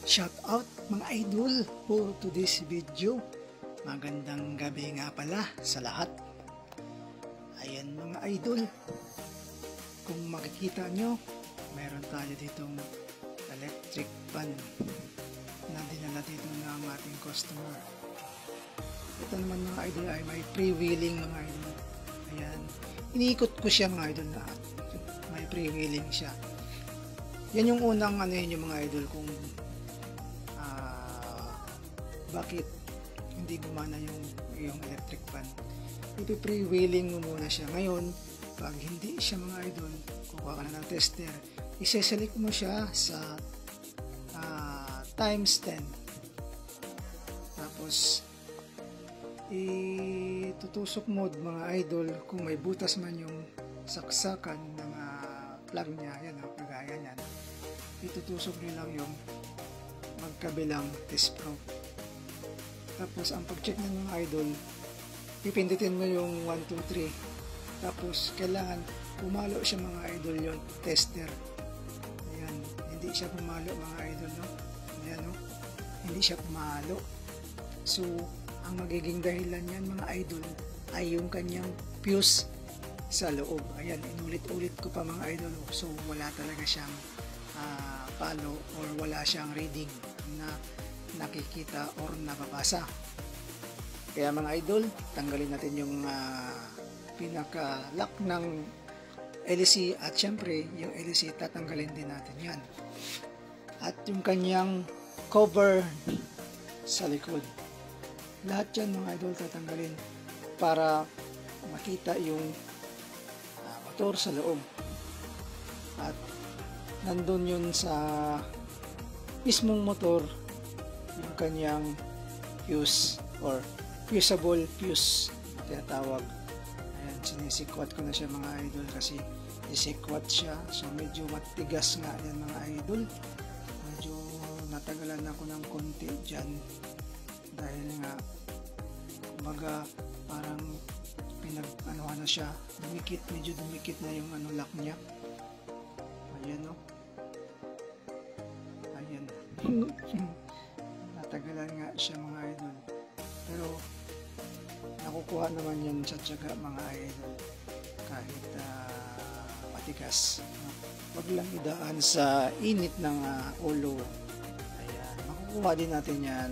Shout out mga idol for today's video. Magandang gabi nga pala sa lahat. Ayan mga idol, kung makikita nyo, meron tayo ditong electric fan na dinala dito ng ating customer. Ito naman mga idol ay may freewheeling mga idol. Ayan, iniikot ko siya mga idol na may freewheeling siya. Yan yung unang yun yung mga idol kung bakit hindi gumana yung electric fan. Ipi-freewheeling mo muna siya. Ngayon, pag hindi siya mga idol, kukuha ka na ng tester, iseselect mo siya sa times 10. Tapos, itutusok mode mga idol kung may butas man yung saksakan ng plug niya. Yan o, kagaya yan. Itutusok nyo lang yung magkabilang test probe. Tapos ang pag-check ng mga idol, pipindutin mo yung 1, 2, 3. Tapos kailangan pumalo siya mga idol yung tester. Ayan, hindi siya pumalo mga idol, no? Ayan, no? Hindi siya pumalo. So, ang magiging dahilan yan mga idol ay yung kanyang fuse sa loob. Ayan, inulit-ulit ko pa mga idol. So, wala talaga siyang palo or wala siyang reading na nakikita or nababasa. Kaya mga idol, tanggalin natin yung pinaka-lock ng LEC at syempre yung LEC tatanggalin din natin yan. At yung kanyang cover sa likod. Lahat yan mga idol tatanggalin para makita yung motor sa loob. At nandun yun sa mismong motor yung kanyang fuse or fusible fuse tinatawag. Ayan, sinisikwat ko na siya mga idol kasi isikwat siya, so medyo matigas nga yan mga idol. Medyo natagalan ako ng konti dyan dahil nga kumbaga parang pinag-anuhan na siya, dumikit, medyo dumikit na yung lock niya. Ayan o, ayan. Natagalan nga siya mga idol, pero nakukuha naman yan sa tiyaga mga idol kahit matigas. Wag lang idaan sa init ng ulo. Ayan, makukuha din natin yan.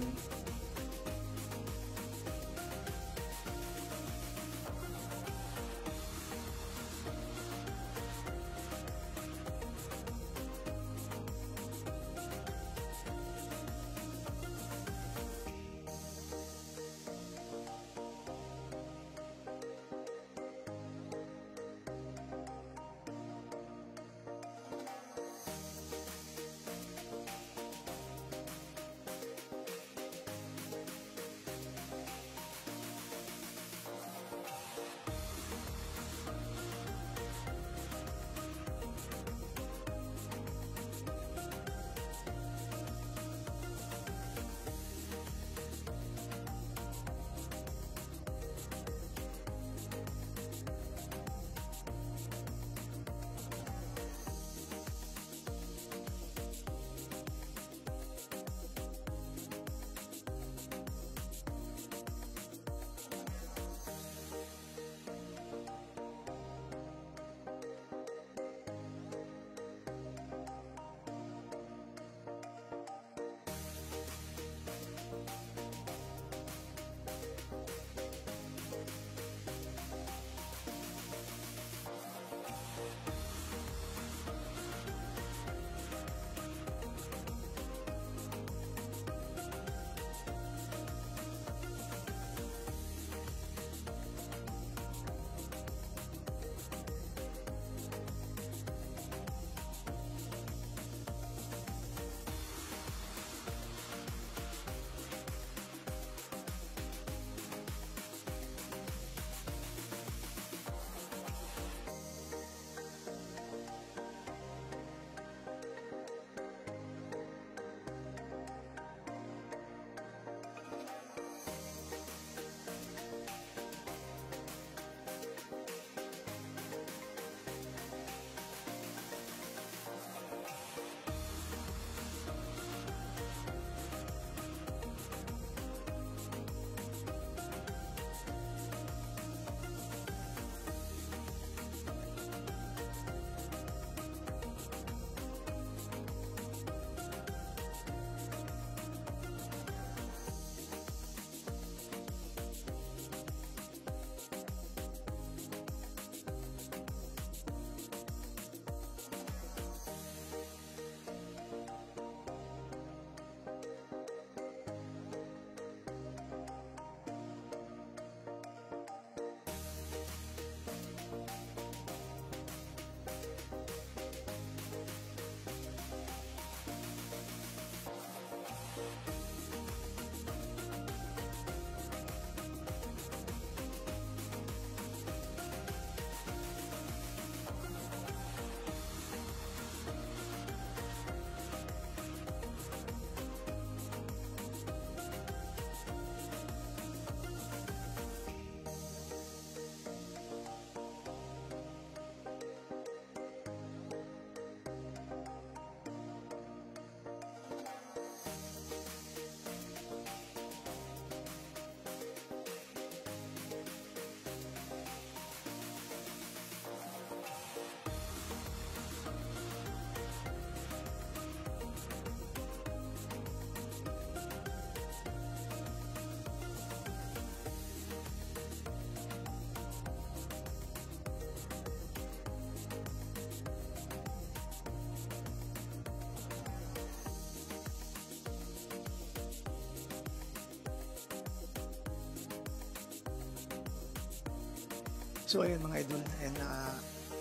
So ayan mga idol, ayan na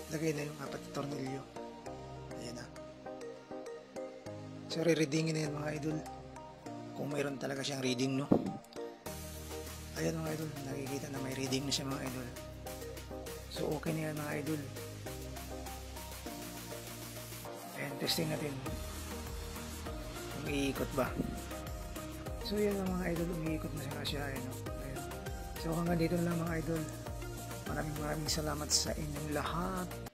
lagay na yung 4 na tornilyo. Ayan na. So re-readingin na yan mga idol. Kung mayroon talaga siyang reading, no. Ayan mga idol, nakikita na may reading na siya mga idol. So okay na yan mga idol. Ayan, testing natin kung iikot ba. So yan ang mga idol, umiikot na siya. Ayan, no? Ayan. So hanggang dito na lang mga idol. Maraming salamat sa inyong lahat.